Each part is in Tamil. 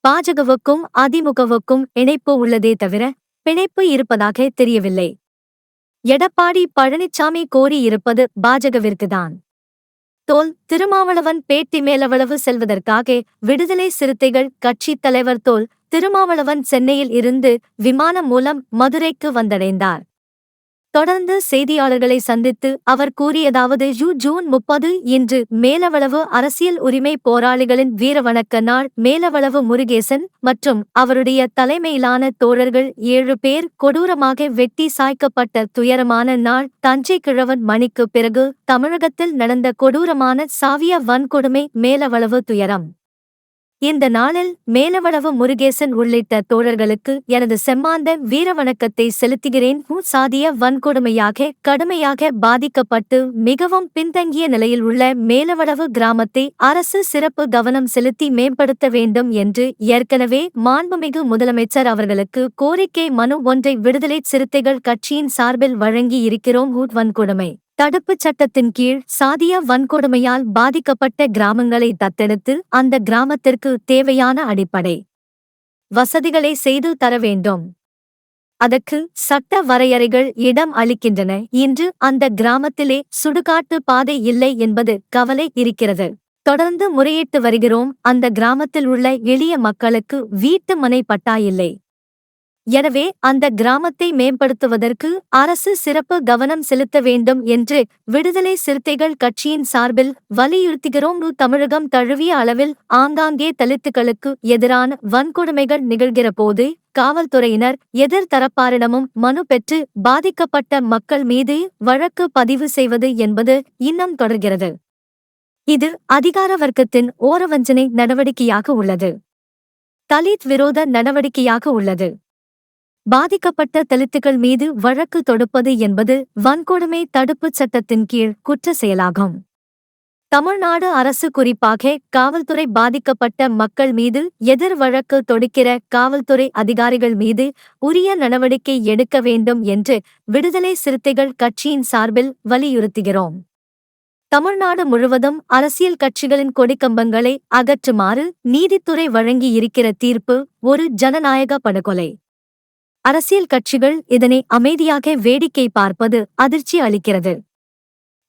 பாஜகவுக்கும் அதிமுகவுக்கும் இணைப்பு உள்ளதே தவிர பிணைப்பு இருப்பதாக தெரியவில்லை. எடப்பாடி பழனிசாமி கோரியிருப்பது பாஜகவிற்குதான். திருமாவளவன் பேட்டி மேலவளவு செல்வதற்காக விடுதலை சிறுத்தைகள் கட்சித் தலைவர் திருமாவளவன் சென்னையில் இருந்து விமானம் மூலம் மதுரைக்கு வந்தடைந்தார். தொடர்ந்து செய்தியாளர்களை சந்தித்து அவர் கூறியதாவது: ஜூன் 30 இன்று மேலவளவு அரசியல் உரிமை போராளிகளின் வீரவணக்க நாள். மேலவளவு முருகேசன் மற்றும் அவருடைய தலைமையிலான தோழர்கள் 7 பேர் கொடூரமாக வெட்டி சாய்க்கப்பட்ட துயரமான நாள். தஞ்சை கிழவன் மணிக்கு பிறகு தமிழகத்தில் நடந்த கொடூரமான சாவிய வன்கொடுமை மேலவளவு துயரம். இந்த நாளில் மேலவளவு முருகேசன் உள்ளிட்ட தோழர்களுக்கு எனது செம்மாந்த வீரவணக்கத்தை செலுத்துகிறேன். சாதிய வன்கொடுமையாக கடுமையாக பாதிக்கப்பட்டு மிகவும் பின்தங்கிய நிலையில் உள்ள மேலவளவு கிராமத்தை அரசு சிறப்பு கவனம் செலுத்தி மேம்படுத்த வேண்டும் என்று ஏற்கனவே மாண்புமிகு முதலமைச்சர் அவர்களுக்கு கோரிக்கை மனு ஒன்றை விடுதலை சிறுத்தைகள் கட்சியின் சார்பில் வழங்கி இருக்கிறோம். வன்கொடுமை தடுப்புச் சட்டத்தின் கீழ் சாதிய வன்கொடுமையால் பாதிக்கப்பட்ட கிராமங்களை தத்தெடுத்து அந்த கிராமத்திற்கு தேவையான அடிப்படை வசதிகளை செய்து தர வேண்டும். அதற்கு சட்ட வரையறைகள் இடம் அளிக்கின்றன. இன்று அந்த கிராமத்திலே சுடுகாட்டு பாதை இல்லை என்பது கவலை இருக்கிறது. தொடர்ந்து முறையிட்டு வருகிறோம். அந்த கிராமத்தில் உள்ள எளிய மக்களுக்கு வீட்டு மனை பட்டா இல்லை. எனவே அந்த கிராமத்தை மேம்படுத்துவதற்கு அரசு சிறப்பு கவனம் செலுத்த வேண்டும் என்று விடுதலை சிறுத்தைகள் கட்சியின் சார்பில் வலியுறுத்துகிறோம். தமிழகம் தழுவிய அளவில் ஆங்காங்கே தலித்துகளுக்கு எதிரான வன்கொடுமைகள் நிகழ்கிற போது காவல்துறையினர் எதிர்தரப்பாரிடமும் மனு பெற்று பாதிக்கப்பட்ட மக்கள் மீது வழக்கு பதிவு செய்வது என்பது இன்னும் தொடர்கிறது. இது அதிகார வர்க்கத்தின் ஓரவஞ்சனை நடவடிக்கையாக உள்ளது. தலித் விரோத நடவடிக்கையாக உள்ளது. பாதிக்கப்பட்ட தலித்துகள் மீது வழக்கு தொடுப்பது என்பது வன்கொடுமை தடுப்புச் சட்டத்தின் கீழ் குற்ற செயலாகும். தமிழ்நாடு அரசு குறிப்பாக காவல்துறை பாதிக்கப்பட்ட மக்கள் மீது எதிர் வழக்கு தொடுக்கிற காவல்துறை அதிகாரிகள் மீது உரிய நடவடிக்கை எடுக்க வேண்டும் என்று விடுதலை சிறுத்தைகள் கட்சியின் சார்பில் வலியுறுத்துகிறோம். தமிழ்நாடு முழுவதும் அரசியல் கட்சிகளின் கொடிக்கம்பங்களை அகற்றுமாறு நீதித்துறை வழங்கி இருக்கிற தீர்ப்பு ஒரு ஜனநாயக படுகொலை. அரசியல் கட்சிகள் இதனை அமைதியாக வேடிக்கை பார்ப்பது அதிர்ச்சி அளிக்கிறது.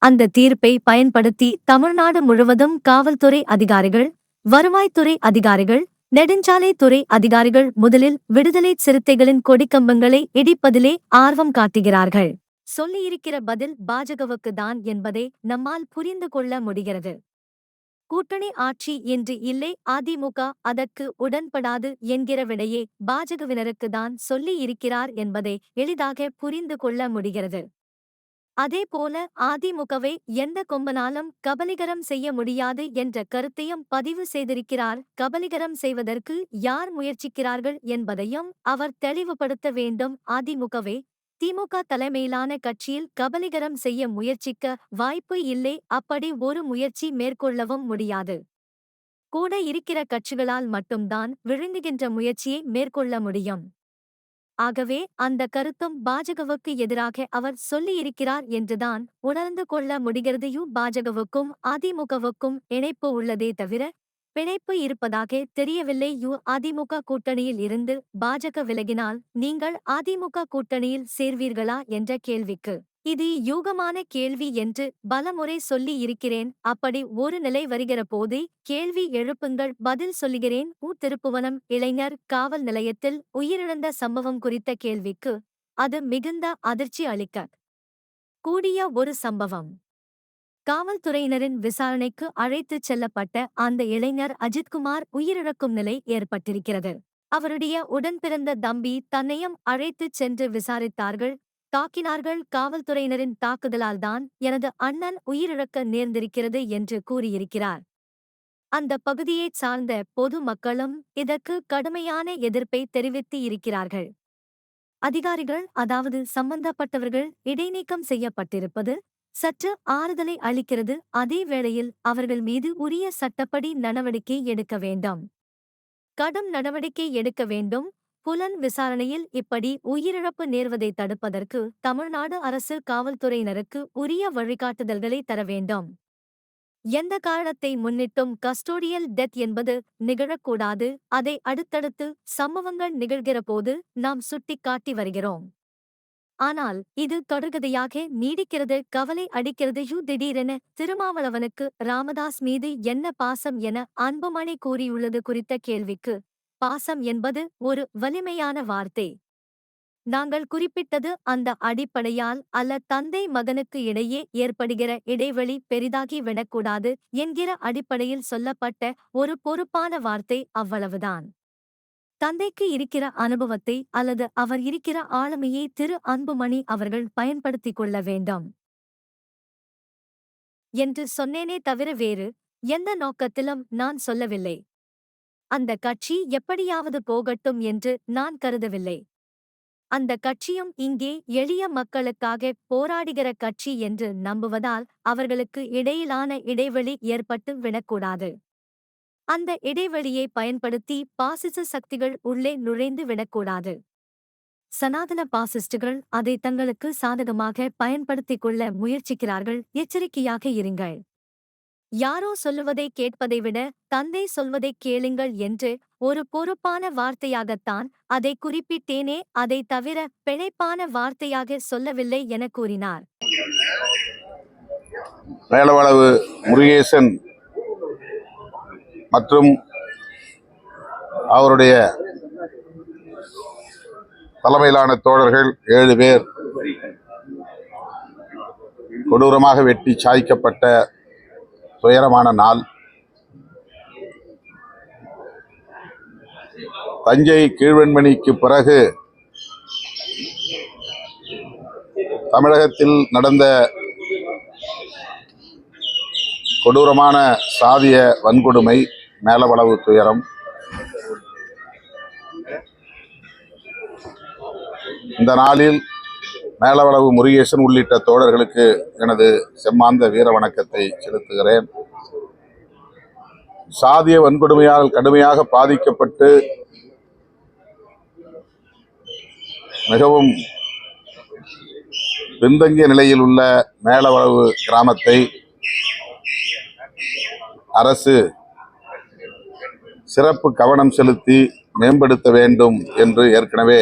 அந்த தீர்ப்பை பயன்படுத்தி தமிழ்நாடு முழுவதும் காவல்துறை அதிகாரிகள், வருவாய்த்துறை அதிகாரிகள், நெடுஞ்சாலைத்துறை அதிகாரிகள் முதலில் விடுதலை சிறுத்தைகளின் கொடிக்கம்பங்களை இடிப்பதிலே ஆர்வம் காட்டுகிறார்கள். சொல்லியிருக்கிற பதில் பாஜகவுக்கு தான் என்பதை நம்மால் புரிந்து கொள்ள முடிகிறது. கூட்டணி ஆட்சி என்று இல்லை, அதிமுக அதற்கு உடன்படாது என்கிற விடையே பாஜகவினருக்கு தான் சொல்லி இருக்கிறார் என்பதை எளிதாக புரிந்து கொள்ள முடிகிறது. அதேபோல அதிமுகவை எந்த கொம்பனாலும் கபலீகரம் செய்ய முடியாது என்ற கருத்தையும் பதிவு செய்திருக்கிறார். கபலீகரம் செய்வதற்கு யார் முயற்சிக்கிறார்கள் என்பதையும் அவர் தெளிவுபடுத்த வேண்டும். அதிமுகவை திமுக தலைமையிலான கட்சியில் கபலீகரம் செய்ய முயற்சிக்க வாய்ப்பு இல்லை. அப்படி ஒரு முயற்சி மேற்கொள்ளவும் முடியாது. கூட இருக்கிற கட்சிகளால் மட்டும்தான் விழுங்குகின்ற முயற்சியை மேற்கொள்ள முடியும். ஆகவே அந்த கருத்தும் பாஜகவுக்கு எதிராக அவர் சொல்லியிருக்கிறார் என்றுதான் உணர்ந்து கொள்ள முடிகிறது. பாஜகவுக்கும் அதிமுகவுக்கும் இணைப்பு உள்ளதே தவிர பிணைப்பு இருப்பதாக தெரியவில்லை. அதிமுக கூட்டணியில் இருந்து பாஜக விலகினால் நீங்கள் அதிமுக கூட்டணியில் சேர்வீர்களா என்ற கேள்விக்கு இது யூகமான கேள்வி என்று பலமுறை சொல்லி இருக்கிறேன். அப்படி ஒரு நிலை வருகிற போதே கேள்வி எழுப்புங்கள், பதில் சொல்லுகிறேன். திருப்புவனம் இளைஞர் காவல் நிலையத்தில் உயிரிழந்த சம்பவம் குறித்த கேள்விக்கு அது மிகுந்த அதிர்ச்சி அளிக்க கூடிய ஒரு சம்பவம். காவல்துறையினரின் விசாரணைக்கு அழைத்துச் செல்லப்பட்ட அந்த இளைஞர் அஜித்குமார் உயிரிழக்கும் நிலை ஏற்பட்டிருக்கிறது. அவருடைய உடன்பிறந்த தம்பி தன்னையும் அழைத்துச் சென்று விசாரித்தார்கள், தாக்கினார்கள். காவல்துறையினரின் தாக்குதலால் தான் எனது அண்ணன் உயிரிழக்க நேர்ந்திருக்கிறது என்று கூறியிருக்கிறார். அந்த பகுதியைச் சார்ந்த பொது மக்களும் இதற்கு கடுமையான எதிர்ப்பை தெரிவித்து இருக்கிறார்கள். அதிகாரிகள், அதாவது சம்பந்தப்பட்டவர்கள் இடைநீக்கம் செய்யப்பட்டிருப்பது சற்று ஆறுதலை அளிக்கிறது. அதே வேளையில் அவர்கள் மீது உரிய சட்டப்படி நடவடிக்கை எடுக்க வேண்டும். கடும் நடவடிக்கை எடுக்க வேண்டும். புலன் விசாரணையில் இப்படி உயிரிழப்பு நேர்வதை தடுப்பதற்கு தமிழ்நாடு அரசு காவல்துறையினருக்கு உரிய வழிகாட்டுதல்களை தர வேண்டும். எந்த காரணத்தை முன்னிட்டும் கஸ்டோடியல் டெத் என்பது நிகழக்கூடாது. அதை அடுத்தடுத்து சம்பவங்கள் நிகழ்கிறபோது நாம் சுட்டிக்காட்டி வருகிறோம். ஆனால் இது தொடர்கதையாக நீடிக்கிறது. கவலை அடிக்கிறது. திடீரென திருமாவளவனுக்கு ராமதாஸ் மீது என்ன பாசம் என அன்புமணி கூறியுள்ளது குறித்த கேள்விக்கு, பாசம் என்பது ஒரு வலிமையான வார்த்தை. நாங்கள் குறிப்பிட்டது அந்த அடிப்படையால் அல்ல. தந்தை மகனுக்கு இடையே ஏற்படுகிற இடைவெளி பெரிதாகி விடக்கூடாது என்கிற அடிப்படையில் சொல்லப்பட்ட ஒரு பொறுப்பான வார்த்தை, அவ்வளவுதான். தந்தைக்கு இருக்கிற அனுபவத்தை அல்லது அவர் இருக்கிற ஆளுமையை திரு அன்புமணி அவர்கள் பயன்படுத்திக் கொள்ள வேண்டும் என்று சொன்னேனே தவிர வேறு எந்த நோக்கத்திலும் நான் சொல்லவில்லை. அந்த கட்சி எப்படியாவது போகட்டும் என்று நான் கருதவில்லை. அந்த கட்சியும் இங்கே எளிய மக்களுக்காக போராடுகிற கட்சி என்று நம்புவதால் அவர்களுக்கு இடையிலான இடைவெளி ஏற்பட்டு விடக்கூடாது. அந்த இடைவெளியை பயன்படுத்தி பாசிச சக்திகள் உள்ளே நுழைந்து விடக்கூடாது. சனாதன பாசிஸ்டுகள் அதை தங்களுக்கு சாதகமாக பயன்படுத்திக் கொள்ள முயற்சிக்கிறார்கள். எச்சரிக்கையாக இருங்கள். யாரோ சொல்லுவதை கேட்பதை விட தந்தை சொல்வதை கேளுங்கள் என்று ஒரு பொறுப்பான வார்த்தையாகத்தான் அதை குறிப்பிட்டேனே, அதை தவிர பிழைப்பான வார்த்தையாக சொல்லவில்லை என கூறினார். மேலவளவு முருகேசன் மற்றும் அவருடைய தலைமையிலான தோழர்கள் 7 பேர் கொடூரமாக வெட்டி சாய்க்கப்பட்ட துயரமான நாள். தஞ்சை கீழ்வெண்மணிக்கு பிறகு தமிழகத்தில் நடந்த கொடூரமான சாதிய வன்கொடுமை, மேலவளவு துயரம். இந்த நாளில் மேலவளவு முருகேசன் உள்ளிட்ட தோழர்களுக்கு எனது செம்மாந்த வீர வணக்கத்தை செலுத்துகிறேன். சாதிய வன்கொடுமையால் கடுமையாக பாதிக்கப்பட்டு மிகவும் பின்தங்கிய நிலையில் உள்ள மேலவளவு கிராமத்தை அரசு சிறப்பு கவனம் செலுத்தி மேம்படுத்த வேண்டும் என்று ஏற்கனவே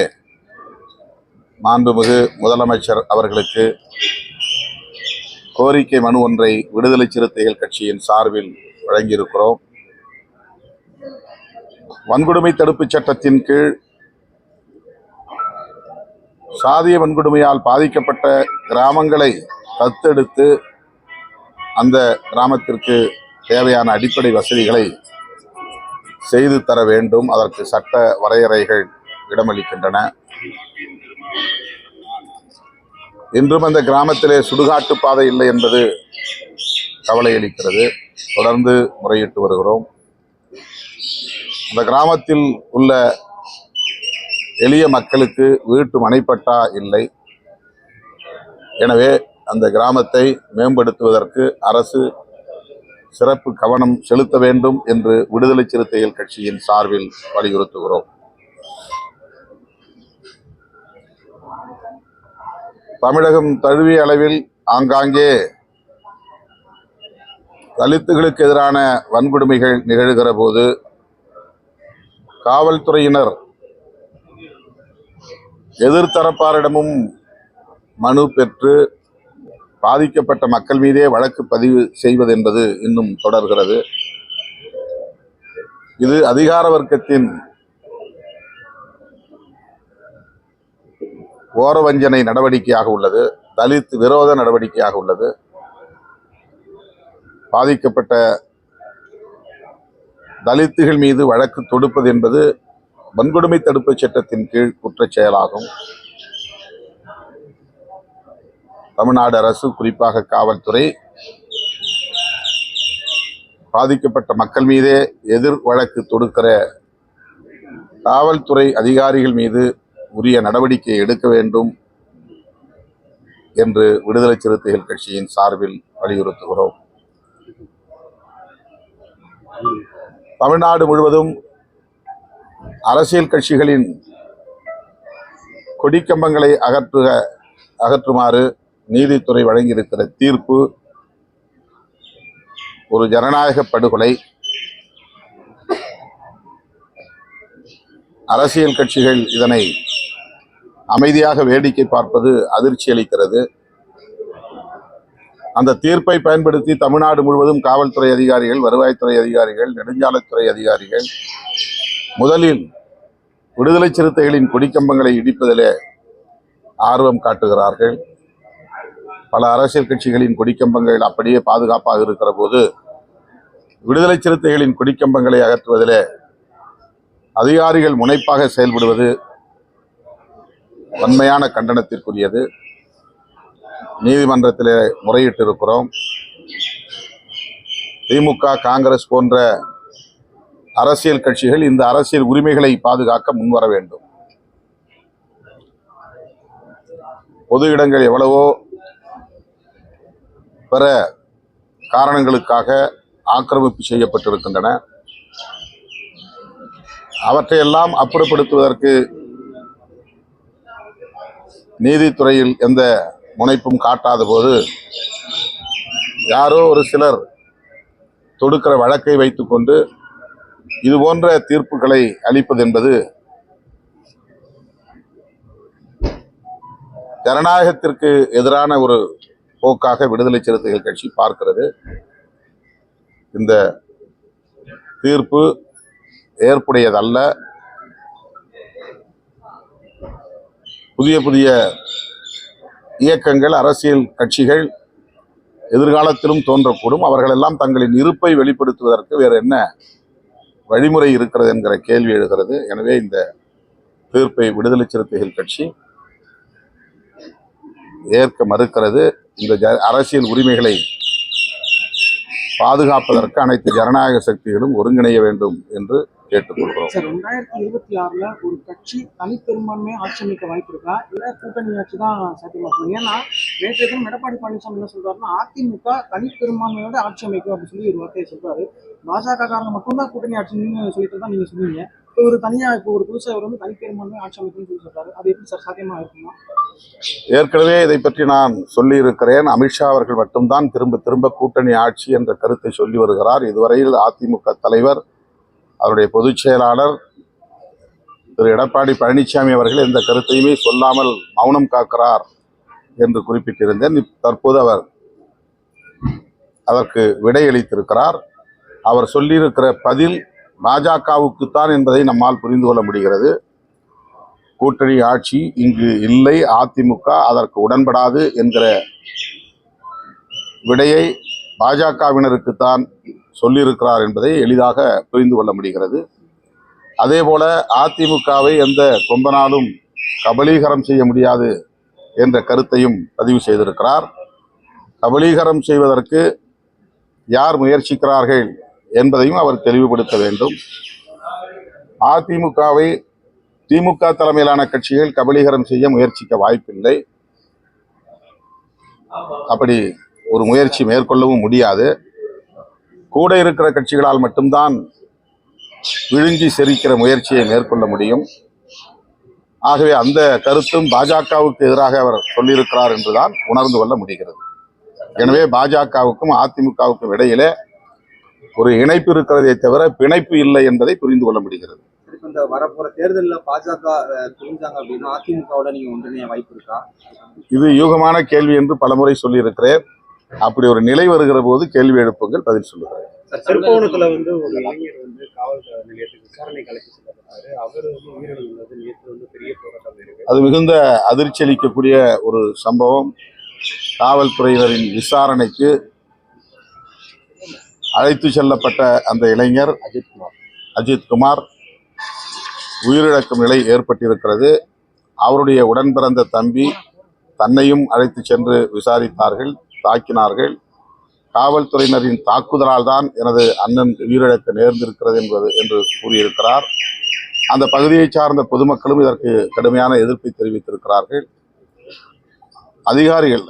மாண்புமிகு முதலமைச்சர் அவர்களுக்கு கோரிக்கை மனு ஒன்றை விடுதலை சிறுத்தைகள் கட்சியின் சார்பில் வழங்கியிருக்கிறோம். வன்கொடுமை தடுப்புச் சட்டத்தின் கீழ் சாதிய வன்கொடுமையால் பாதிக்கப்பட்ட கிராமங்களை தத்தெடுத்து அந்த கிராமத்திற்கு தேவையான அடிப்படை வசதிகளை செய்து தர வேண்டும். அதற்கு சட்ட வரையறைகள் இடமளிக்கின்றன. இன்றும் அந்த கிராமத்திலே சுடுகாட்டு பாதை இல்லை என்பது கவலை அளிக்கிறது. தொடர்ந்து முறையிட்டு வருகிறோம். அந்த கிராமத்தில் உள்ள எளிய மக்களுக்கு வீட்டு மனைப்பட்டா இல்லை. எனவே அந்த கிராமத்தை மேம்படுத்துவதற்கு அரசு சிறப்பு கவனம் செலுத்த வேண்டும் என்று விடுதலை சிறுத்தைகள் கட்சியின் சார்பில் வலியுறுத்துகிறோம். தமிழகம் தழுவிய அளவில் ஆங்காங்கே தலித்துகளுக்கு எதிரான வன்கொடுமைகள் நிகழ்கிற போது காவல்துறையினர் எதிர்த்தரப்பாரிடமும் மனு பெற்று பாதிக்கப்பட்ட மக்கள் மீதே வழக்கு பதிவு செய்வது என்பது இன்னும் தொடர்கிறது. இது அதிகார வர்க்கத்தின் ஓரவஞ்சனை நடவடிக்கையாக உள்ளது. தலித் விரோத நடவடிக்கையாக உள்ளது. பாதிக்கப்பட்ட தலித்துகள் மீது வழக்கு தொடுப்பது என்பது வன்கொடுமை தடுப்புச் சட்டத்தின் கீழ் குற்றச் செயலாகும். தமிழ்நாடு அரசு, குறிப்பாக காவல்துறை, பாதிக்கப்பட்ட மக்கள் மீதே எதிர் வழக்கு தொடுக்கிற காவல்துறை அதிகாரிகள் மீது உரிய நடவடிக்கை எடுக்க வேண்டும் என்று விடுதலை சிறுத்தைகள் கட்சியின் சார்பில் வலியுறுத்துகிறோம். தமிழ்நாடு முழுவதும் அரசியல் கட்சிகளின் கொடிக்கம்பங்களை அகற்றுமாறு நீதித்துறை வழங்கியிருக்கிற தீர்ப்பு ஒரு ஜனநாயக படுகொலை. அரசியல் கட்சிகள் இதனை அமைதியாக வேடிக்கை பார்ப்பது அதிர்ச்சி அளிக்கிறது. அந்த தீர்ப்பை பயன்படுத்தி தமிழ்நாடு முழுவதும் காவல்துறை அதிகாரிகள், வருவாய்த்துறை அதிகாரிகள், நெடுஞ்சாலைத்துறை அதிகாரிகள் முதலில் விடுதலை சிறுத்தைகளின் கொடிக்கம்பங்களை இடிப்பதிலே ஆர்வம் காட்டுகிறார்கள். பல அரசியல் கட்சிகளின் கொடிக்கம்பங்கள் அப்படியே பாதுகாப்பாக இருக்கிற போது விடுதலை சிறுத்தைகளின் கொடிக்கம்பங்களை அகற்றுவதிலே அதிகாரிகள் முனைப்பாக செயல்படுவது வன்மையான கண்டனத்திற்குரியது. நீதிமன்றத்திலே முறையிட்டிருக்கிறோம். திமுக, காங்கிரஸ் போன்ற அரசியல் கட்சிகள் இந்த அரசியல் உரிமைகளை பாதுகாக்க முன்வர வேண்டும். பொது இடங்கள் எவ்வளவோ பிற காரணங்களுக்காக ஆக்கிரமிப்பு செய்யப்பட்டிருக்கின்றன. அவற்றையெல்லாம் அப்புறப்படுத்துவதற்கு நீதித்துறையில் எந்த முனைப்பும் காட்டாத போது யாரோ ஒரு சிலர் தொடுக்கிற வழக்கை வைத்துக்கொண்டு இது போன்ற தீர்ப்புகளை அளிப்பது என்பது ஜனநாயகத்திற்கு எதிரான ஒரு போக்காக விடுதலை சிறுத்தைகள் கட்சி பார்க்கிறது. இந்த தீர்ப்பு ஏற்புடையதல்ல. புதிய புதிய இயக்கங்கள், அரசியல் கட்சிகள் எதிர்காலத்திலும் தோன்றக்கூடும். அவர்களெல்லாம் தங்களின் இருப்பை வெளிப்படுத்துவதற்கு வேறு என்ன வழிமுறை இருக்கிறது என்கிற கேள்வி எழுகிறது. எனவே இந்த தீர்ப்பை விடுதலை சிறுத்தைகள் கட்சி ஏற்க மறுக்கிறது. இந்த அரசியல் உரிமைகளை பாதுகாப்பதற்கு அனைத்து ஜனநாயக சக்திகளும் ஒருங்கிணைய வேண்டும் என்று கேட்டுக்கொள்கிறோம். 2026 ஒரு கட்சி தனிப்பெரும்பான்மையை ஆட்சி அமைக்க வாய்ப்பு இருக்கா, இல்ல கூட்டணி ஆட்சி தான் சாத்தியமாகும்? ஏன்னா நேற்றைய தினம் எடப்பாடி பழனிசாமி என்ன சொல்றாருன்னா, அதிமுக தனிப்பெரும்பான்மையோட ஆட்சி அமைக்கும் அப்படின்னு சொல்லி ஒரு வார்த்தையை சொல்றாரு. பாஜக காரங்க மட்டும்தான் கூட்டணி ஆட்சின்னு சொல்லிட்டு தான் நீங்க சொன்னீங்க. இப்போ ஒரு தனியா ஒரு புதுசா அவர் வந்து தனிப்பெரும்பான்மை ஆட்சி அமைக்கும்னு சொல்லி சொல்றாரு. அது எப்படி சார் சாத்தியமா இருக்குமா? ஏற்கனவே இதை பற்றி நான் சொல்லி இருக்கிறேன். அமித்ஷா அவர்கள் மட்டும்தான் திரும்ப திரும்ப கூட்டணி ஆட்சி என்ற கருத்தை சொல்லி வருகிறார். இதுவரையில் அதிமுக தலைவர், அவருடைய பொதுச் செயலாளர் திரு எடப்பாடி பழனிசாமி அவர்கள் எந்த கருத்தையுமே சொல்லாமல் மௌனம் காக்கிறார் என்று குறிப்பிட்டிருந்தேன். தற்போது அவர் அதற்கு விடையளித்திருக்கிறார். அவர் சொல்லியிருக்கிற பதில் பாஜகவுக்குத்தான் என்பதை நம்மால் புரிந்து கொள்ள முடிகிறது. கூட்டணி ஆட்சி இங்கு இல்லை, அதிமுக அதற்கு உடன்படாது என்கிற விடையை பாஜகவினருக்குத்தான் சொல்லியிருக்கிறார் என்பதை எளிதாக புரிந்து கொள்ள முடிகிறது. அதே போல அதிமுகவை எந்த கொம்பனாலும் கபலீகரம் செய்ய முடியாது என்ற கருத்தையும் பதிவு செய்திருக்கிறார். கபலீகரம் செய்வதற்கு யார் முயற்சிக்கிறார்கள் என்பதையும் அவர் தெளிவுபடுத்த வேண்டும். அதிமுகவை திமுக தலைமையிலான கட்சிகள் கபலீகரம் செய்ய முயற்சிக்க வாய்ப்பில்லை. அப்படி ஒரு முயற்சி மேற்கொள்ளவும் முடியாது. கூட இருக்கிற கட்சிகளால் மட்டும்தான் விழுங்கி செரிக்கிற முயற்சியை மேற்கொள்ள முடியும். ஆகவே அந்த கருத்தும் பாஜகவுக்கு எதிராக அவர் சொல்லியிருக்கிறார் என்றுதான் உணர்ந்து கொள்ள முடிகிறது. எனவே பாஜகவுக்கும் அதிமுகவுக்கும் இடையிலே ஒரு இணைப்பு இருக்கிறதே தவிர பிணைப்பு இல்லை என்பதை புரிந்து கொள்ள முடிகிறது. இந்த வரப்போற தேர்தலில் பாஜக புரிஞ்சாங்க அப்படின்னா அதிமுகவோட நீங்க ஒன்றிணைய வாய்ப்பு இருக்கா? இது யூகமான கேள்வி என்று பலமுறை சொல்லியிருக்கிறேன். அப்படி ஒரு நிலை வருகிற போது கேள்வி எழுப்புங்கள், பதில் சொல்லுகிறேன். திருப்பவனத்துல வந்து ஒரு இளைஞர் வந்து காவல் நிலையத்துக்கு விசாரணை அழைத்து செல்லப்பட்டாரு. அவர் வந்து உயிரிழந்தது நேற்று வந்து பெரிய போராட்டம் இருக்கு. அது மிகுந்த அதிர்ச்சி அளிக்கக்கூடிய ஒரு சம்பவம். காவல்துறையினரின் விசாரணைக்கு அழைத்து செல்லப்பட்ட அந்த இளைஞர் அஜித்குமார் உயிரிழக்கும் நிலை ஏற்பட்டிருக்கிறது. அவருடைய உடன் பிறந்த தம்பி தன்னையும் அழைத்து சென்று விசாரித்தார்கள், தாக்கினார்கள். காவல்துறையினரின் தாக்குதலால் தான் எனது அண்ணன் உயிரிழக்க நேர்ந்திருக்கிறது என்று கூறியிருக்கிறார். அந்த பகுதியை சார்ந்த பொதுமக்களும் இதற்கு கடுமையான எதிர்ப்பை தெரிவித்திருக்கிறார்கள். அதிகாரிகள்,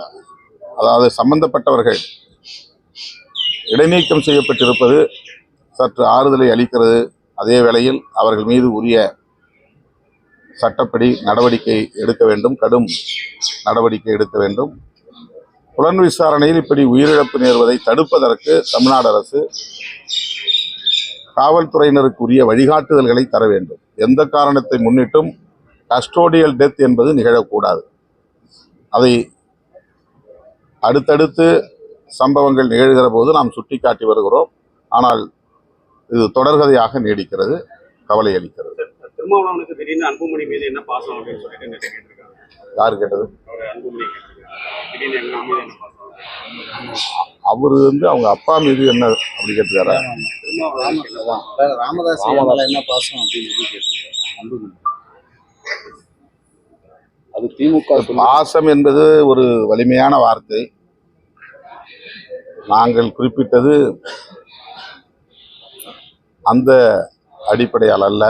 அதாவது சம்பந்தப்பட்டவர்கள் இடைநீக்கம் செய்யப்பட்டிருப்பது சற்று ஆறுதலை அளிக்கிறது. அதே வேளையில் அவர்கள் மீது உரிய சட்டப்படி நடவடிக்கை எடுக்க வேண்டும், கடும் நடவடிக்கை எடுக்க வேண்டும். புலன் விசாரணையில் இப்படி உயிரிழப்பு நேர்வதை தடுப்பதற்கு தமிழ்நாடு அரசு காவல்துறையினருக்கு உரிய வழிகாட்டுதல்களை தர வேண்டும். எந்த காரணத்தை முன்னிட்டும் கஸ்டோடியல் டெத் என்பது நிகழக்கூடாது. அதை அடுத்தடுத்து சம்பவங்கள் நிகழ்கிற போது நாம் சுட்டிக்காட்டி வருகிறோம். ஆனால் இது தொடர்கதையாக நீடிக்கிறது, கவலை அளிக்கிறது. திருமாவளவனுக்கு திடீர்னு அன்புமணி மீது என்ன பாசம் அப்படின்னு சொல்லிட்டு நிறைய கேட்டிருக்காங்க. யாரு கேட்டது? அன்புமணி திடீர்னு எங்க மீது என்ன பாசம்? அவரு அவங்க அப்பா மீது என்ன அப்படி கேட்டுக்காரா? ராமதாஸ் என்ன பாசம் அப்படின்னு கேட்டிருக்காரு. அது திமுக பாசம் என்பது ஒரு வலிமையான வார்த்தை. நாங்கள் குறிப்பிட்டது அந்த அடிப்படையால் அல்ல.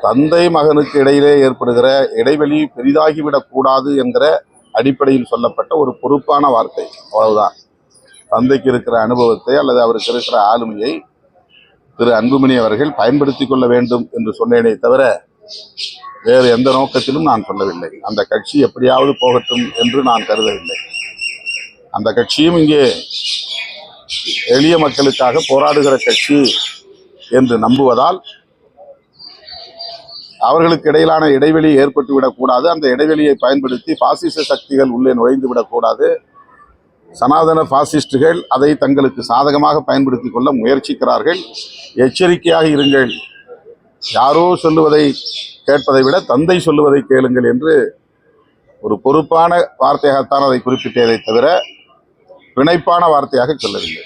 தந்தை மகனுக்கு இடையிலே ஏற்படுகிற இடைவெளி பெரிதாகிவிடக் கூடாது என்கிற அடிப்படையில் சொல்லப்பட்ட ஒரு பொறுப்பான வார்த்தை, அவ்வளவுதான். தந்தைக்கு இருக்கிற அனுபவத்தை அல்லது அவருக்கு இருக்கிற ஆளுமையை திரு அன்புமணி அவர்கள் பயன்படுத்தி கொள்ள வேண்டும் என்று சொன்னேனே தவிர வேறு எந்த நோக்கத்திலும் நான் சொல்லவில்லை. அந்த கட்சி எப்படியாவது போகட்டும் என்று நான் கருதவில்லை. அந்த கட்சியும் இங்கே எளிய மக்களுக்காக போராடுகிற கட்சி என்று நம்புவதால் அவர்களுக்கு இடையிலான இடைவெளி ஏற்பட்டு விடக்கூடாது. அந்த இடைவெளியை பயன்படுத்தி பாசிச சக்திகள் உள்ளே நுழைந்து விடக்கூடாது. சனாதன பாசிஸ்டுகள் அதை தங்களுக்கு சாதகமாக பயன்படுத்திக் கொள்ள முயற்சிக்கிறார்கள். எச்சரிக்கையாக இருங்கள். யாரோ சொல்லுவதை கேட்பதை விட தந்தை சொல்லுவதை கேளுங்கள் என்று ஒரு பொறுப்பான வார்த்தையாகத்தான் அதை குறிப்பிட்டதை தவிர பிணைப்பான வார்த்தையாக சொல்லவில்லை.